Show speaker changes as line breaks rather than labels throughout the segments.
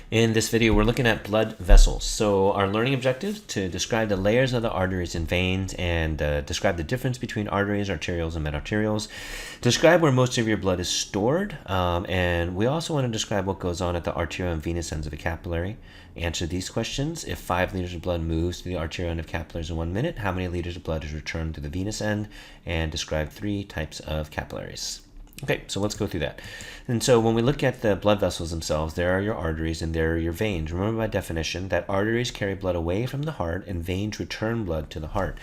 In this video, we're looking at blood vessels. So our learning objective to describe the layers of the arteries and veins and describe the difference between arteries, arterioles, and medarterioles. Describe where most of your blood is stored. And we also want to describe what goes on at the arterial and venous ends of a capillary. Answer these questions. If 5 liters of blood moves to the arterial end of capillaries in 1 minute, how many liters of blood is returned to the venous end? And describe 3 types of capillaries. Okay, so let's go through that. And so when we look at the blood vessels themselves, there are your arteries and there are your veins. Remember by definition that arteries carry blood away from the heart and veins return blood to the heart.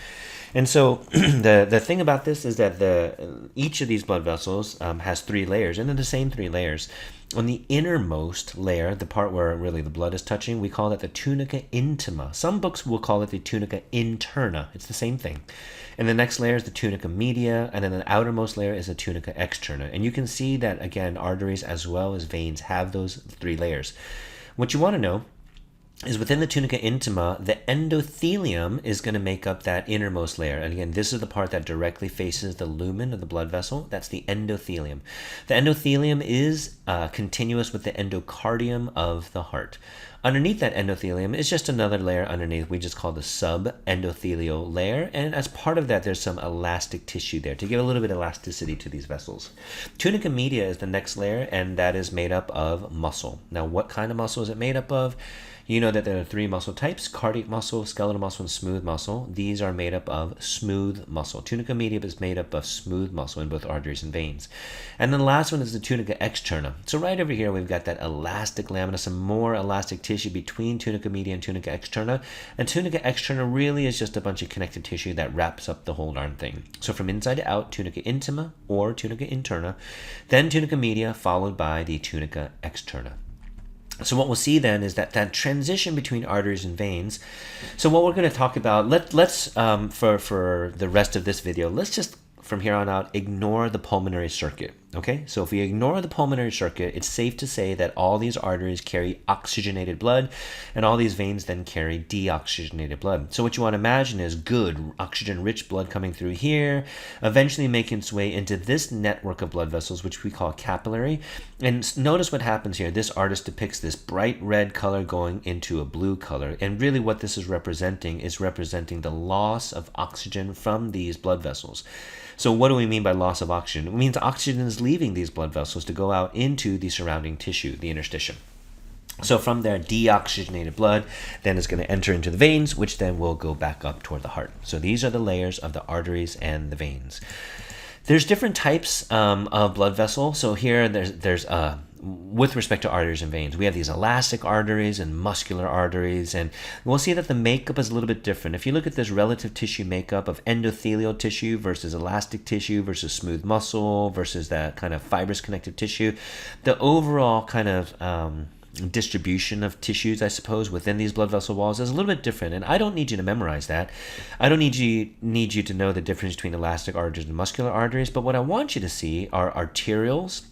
And so the thing about this is that each of these blood vessels has 3 layers, and they're the same 3 layers. On the innermost layer, the part where really the blood is touching, we call that the tunica intima. Some books will call it the tunica interna. It's the same thing. And the next layer is the tunica media, and then the outermost layer is the tunica externa. And you can see that, again, arteries as well as veins have those 3 layers. What you want to know is within the tunica intima, the endothelium is going to make up that innermost layer. And again, this is the part that directly faces the lumen of the blood vessel. That's the endothelium. The endothelium is continuous with the endocardium of the heart. Underneath that endothelium is just another layer underneath. We just call the subendothelial layer. And as part of that, there's some elastic tissue there to give a little bit of elasticity to these vessels. Tunica media is the next layer, and that is made up of muscle. Now, what kind of muscle is it made up of? You know that there are 3 muscle types: cardiac muscle, skeletal muscle, and smooth muscle. These are made up of smooth muscle. Tunica media is made up of smooth muscle in both arteries and veins. And then the last one is the tunica externa. So right over here, we've got that elastic lamina, some more elastic tissue between tunica media and tunica externa. And tunica externa really is just a bunch of connective tissue that wraps up the whole darn thing. So from inside to out, tunica intima or tunica interna, then tunica media, followed by the tunica externa. So what we'll see then is that transition between arteries and veins. So what we're going to talk about, let's for the rest of this video, let's just from here on out ignore the pulmonary circuit. Okay, so if we ignore the pulmonary circuit, it's safe to say that all these arteries carry oxygenated blood and all these veins then carry deoxygenated blood. So what you want to imagine is good oxygen-rich blood coming through here, eventually making its way into this network of blood vessels, which we call capillary. And notice what happens here. This artist depicts this bright red color going into a blue color. And really what this is representing the loss of oxygen from these blood vessels. So what do we mean by loss of oxygen? It means oxygen is leaving these blood vessels to go out into the surrounding tissue, the interstitium. So from there, deoxygenated blood then is going to enter into the veins, which then will go back up toward the heart. So these are the layers of the arteries and the veins. There's different types of blood vessel. So here there's with respect to arteries and veins, we have these elastic arteries and muscular arteries, and we'll see that the makeup is a little bit different. If you look at this relative tissue makeup of endothelial tissue versus elastic tissue versus smooth muscle versus that kind of fibrous connective tissue, the overall kind of distribution of tissues, I suppose, within these blood vessel walls is a little bit different. And I don't need you to memorize that. I don't need you to know the difference between elastic arteries and muscular arteries. But what I want you to see are arterioles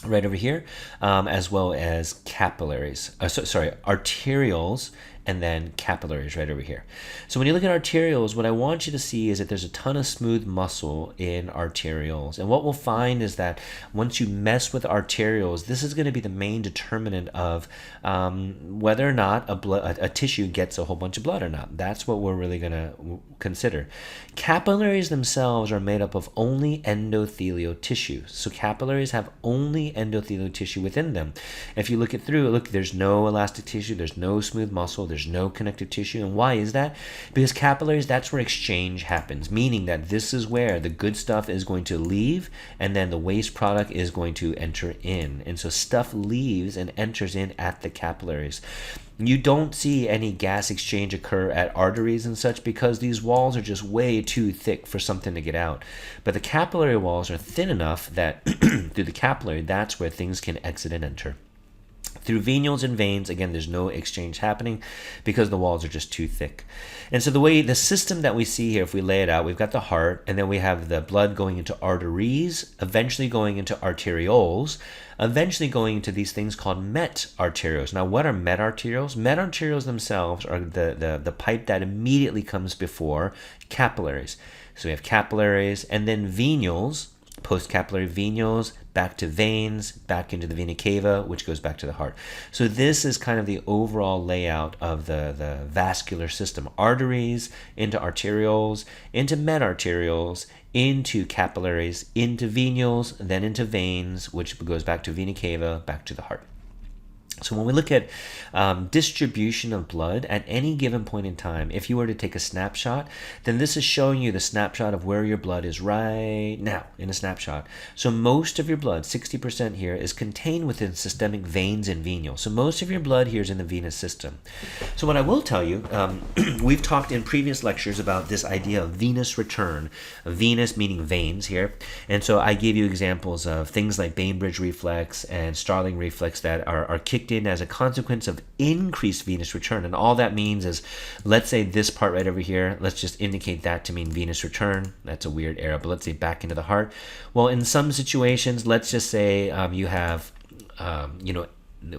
right over here, as well as capillaries. Arterioles and then capillaries right over here. So when you look at arterioles, what I want you to see is that there's a ton of smooth muscle in arterioles. And what we'll find is that once you mess with arterioles, this is going to be the main determinant of whether or not a tissue gets a whole bunch of blood or not. That's what we're really going to consider. Capillaries themselves are made up of only endothelial tissue. So capillaries have only endothelial tissue within them. If you look it through, look, there's no elastic tissue, there's no smooth muscle, there's no connective tissue. And why is that? Because capillaries, that's where exchange happens, meaning that this is where the good stuff is going to leave and then the waste product is going to enter in. And so stuff leaves and enters in at the capillaries. You don't see any gas exchange occur at arteries and such because these walls are just way too thick for something to get out. But the capillary walls are thin enough that through the capillary, that's where things can exit and enter. Through venules and veins, again, there's no exchange happening because the walls are just too thick. And so the system that we see here, if we lay it out, we've got the heart, and then we have the blood going into arteries, eventually going into arterioles, eventually going into these things called medarterioles. Now, what are medarterioles? Medarterioles themselves are the pipe that immediately comes before capillaries. So we have capillaries, and then venules, postcapillary venules, back to veins, back into the vena cava, which goes back to the heart. So this is kind of the overall layout of the vascular system. Arteries into arterioles, into medarterioles, into capillaries, into venules, then into veins, which goes back to vena cava, back to the heart. So when we look at distribution of blood at any given point in time, if you were to take a snapshot, then this is showing you the snapshot of where your blood is right now in a snapshot. So most of your blood, 60% here, is contained within systemic veins and venules. So most of your blood here is in the venous system. So what I will tell you, we've talked in previous lectures about this idea of venous return, venous meaning veins here. And so I gave you examples of things like Bainbridge reflex and Starling reflex that are kicked in as a consequence of increased venous return. And all that means is, let's say this part right over here, let's just indicate that to mean venous return. That's a weird arrow, but let's say back into the heart. Well, in some situations, let's just say you have,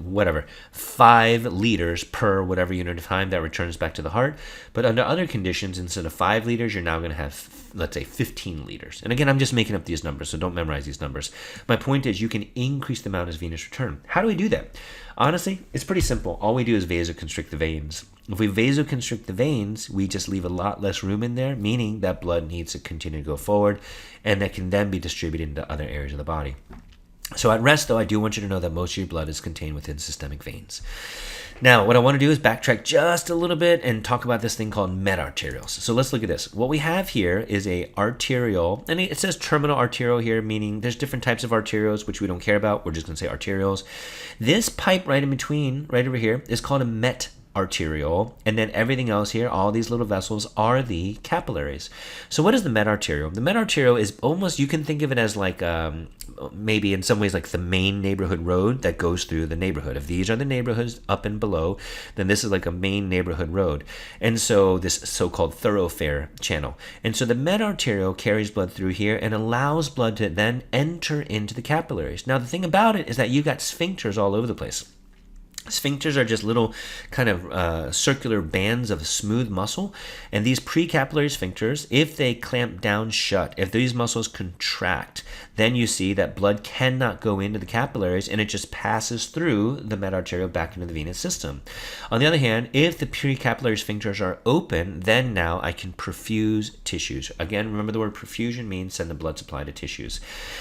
whatever, 5 liters per whatever unit of time that returns back to the heart. But under other conditions, instead of 5 liters, you're now going to have, let's say, 15 liters. And again, I'm just making up these numbers, so don't memorize these numbers. My point is you can increase the amount of venous return. How do we do that? Honestly, it's pretty simple. All we do is vasoconstrict the veins. If we vasoconstrict the veins, we just leave a lot less room in there, meaning that blood needs to continue to go forward, and that can then be distributed into other areas of the body. So at rest, though, I do want you to know that most of your blood is contained within systemic veins. Now, what I want to do is backtrack just a little bit and talk about this thing called medarterioles. So let's look at this. What we have here is a arteriole, and it says terminal arteriole here, meaning there's different types of arterioles, which we don't care about. We're just going to say arterioles. This pipe right in between, right over here, is called a metarteriole, and then everything else here, all these little vessels, are the capillaries. So what is the medarteriole? The medarteriole is almost, you can think of it as like maybe in some ways like the main neighborhood road that goes through the neighborhood. If these are the neighborhoods up and below, then this is like a main neighborhood road. And so this so-called thoroughfare channel. And so the medarteriole carries blood through here and allows blood to then enter into the capillaries. Now the thing about it is that you got sphincters all over the place. Sphincters are just little kind of circular bands of smooth muscle, and these precapillary sphincters, if they clamp down shut, if these muscles contract, then you see that blood cannot go into the capillaries and it just passes through the medarteriole back into the venous system. On the other hand, if the precapillary sphincters are open, then now I can perfuse tissues. Again, remember the word perfusion means send the blood supply to tissues.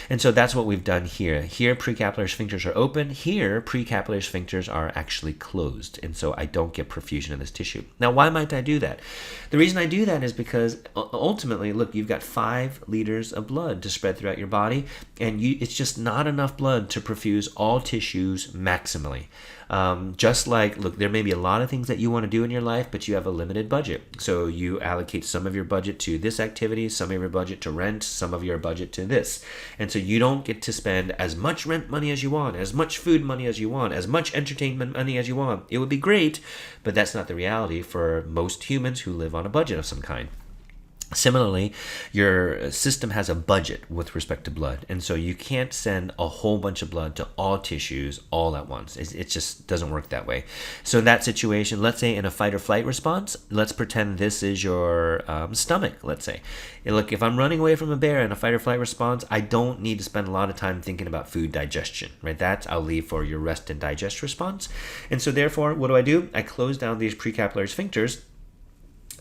And so that's what we've done here. Here, precapillary sphincters are open. Here, precapillary sphincters are actually closed, and so I don't get perfusion of this tissue. Now, why might I do that? The reason I do that is because ultimately, look, you've got 5 liters of blood to spread throughout your body, and it's just not enough blood to perfuse all tissues maximally. Just like, look, there may be a lot of things that you want to do in your life, but you have a limited budget. So you allocate some of your budget to this activity, some of your budget to rent, some of your budget to this. And so you don't get to spend as much rent money as you want, as much food money as you want, as much entertainment money as you want. It would be great, but that's not the reality for most humans who live on a budget of some kind. Similarly, your system has a budget with respect to blood, and so you can't send a whole bunch of blood to all tissues all at once. It just doesn't work that way. So in that situation, let's say in a fight or flight response, let's pretend this is your stomach, let's say. And look, if I'm running away from a bear in a fight or flight response, I don't need to spend a lot of time thinking about food digestion, right? That I'll leave for your rest and digest response. And so therefore, what do? I close down these precapillary sphincters.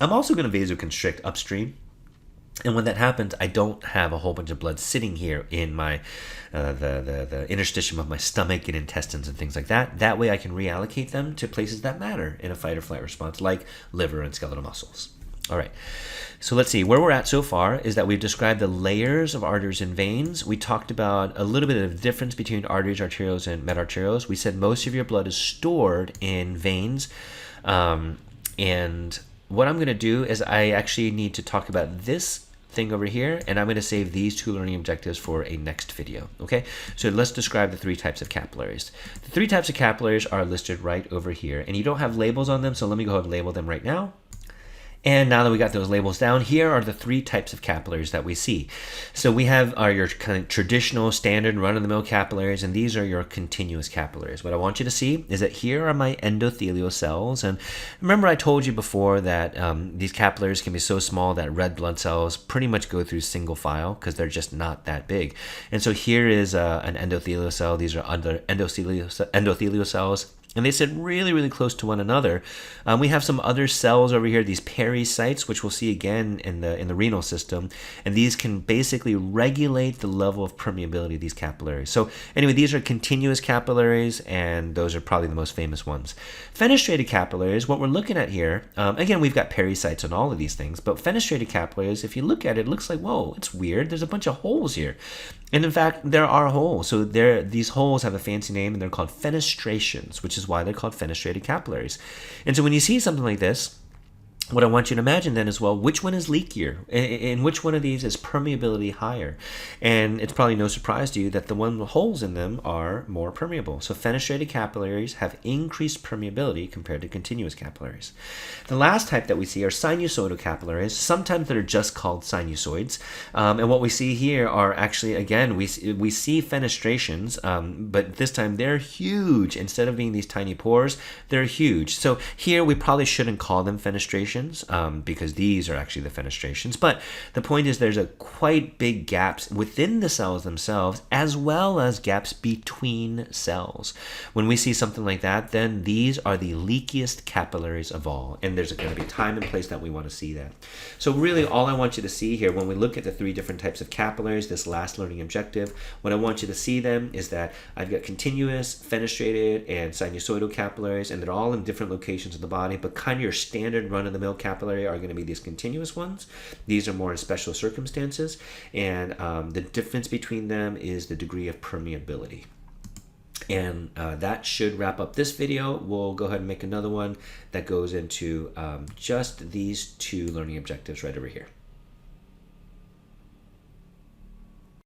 I'm also going to vasoconstrict upstream. And when that happens, I don't have a whole bunch of blood sitting here in my the interstitium of my stomach and intestines and things like that. That way I can reallocate them to places that matter in a fight or flight response, like liver and skeletal muscles. All right, so let's see. Where we're at so far is that we've described the layers of arteries and veins. We talked about a little bit of the difference between arteries, arterioles, and medarterioles. We said most of your blood is stored in veins. And what I'm going to do is I actually need to talk about this thing over here, and I'm going to save these 2 learning objectives for a next video. Okay, so let's describe the 3 types of capillaries. The 3 types of capillaries are listed right over here, and you don't have labels on them, so let me go ahead and label them right now. And now that we got those labels down, here are the three types of capillaries that we see. So we have your kind of traditional, standard, run-of-the-mill capillaries, and these are your continuous capillaries. What I want you to see is that here are my endothelial cells. And remember I told you before that these capillaries can be so small that red blood cells pretty much go through single file because they're just not that big. And so here is an endothelial cell. These are other endothelial cells. And they sit really, really close to one another. We have some other cells over here, these pericytes, which we'll see again in the renal system. And these can basically regulate the level of permeability of these capillaries. So anyway, these are continuous capillaries, and those are probably the most famous ones. Fenestrated capillaries, what we're looking at here, again, we've got pericytes on all of these things, but fenestrated capillaries, if you look at it, it looks like, whoa, it's weird. There's a bunch of holes here. And in fact, there are holes. So these holes have a fancy name, and they're called fenestrations, which is why they're called fenestrated capillaries. And so when you see something like this, what I want you to imagine then is, well, which one is leakier? And which one of these is permeability higher? And it's probably no surprise to you that the one with holes in them are more permeable. So fenestrated capillaries have increased permeability compared to continuous capillaries. The last type that we see are sinusoidal capillaries. Sometimes they're just called sinusoids. And what we see here are actually, again, we see fenestrations, but this time they're huge. Instead of being these tiny pores, they're huge. So here we probably shouldn't call them fenestrations, because these are actually the fenestrations. But the point is there's a quite big gaps within the cells themselves, as well as gaps between cells. When we see something like that, then these are the leakiest capillaries of all. And there's going to be time and place that we want to see that. So really all I want you to see here when we look at the three different types of capillaries, this last learning objective, what I want you to see then is that I've got continuous, fenestrated, and sinusoidal capillaries, and they're all in different locations of the body, but kind of your standard run-of-the-mill capillary are going to be these continuous ones. These are more in special circumstances, and the difference between them is the degree of permeability. And that should wrap up this video. We'll go ahead and make another one that goes into just these two learning objectives right over here.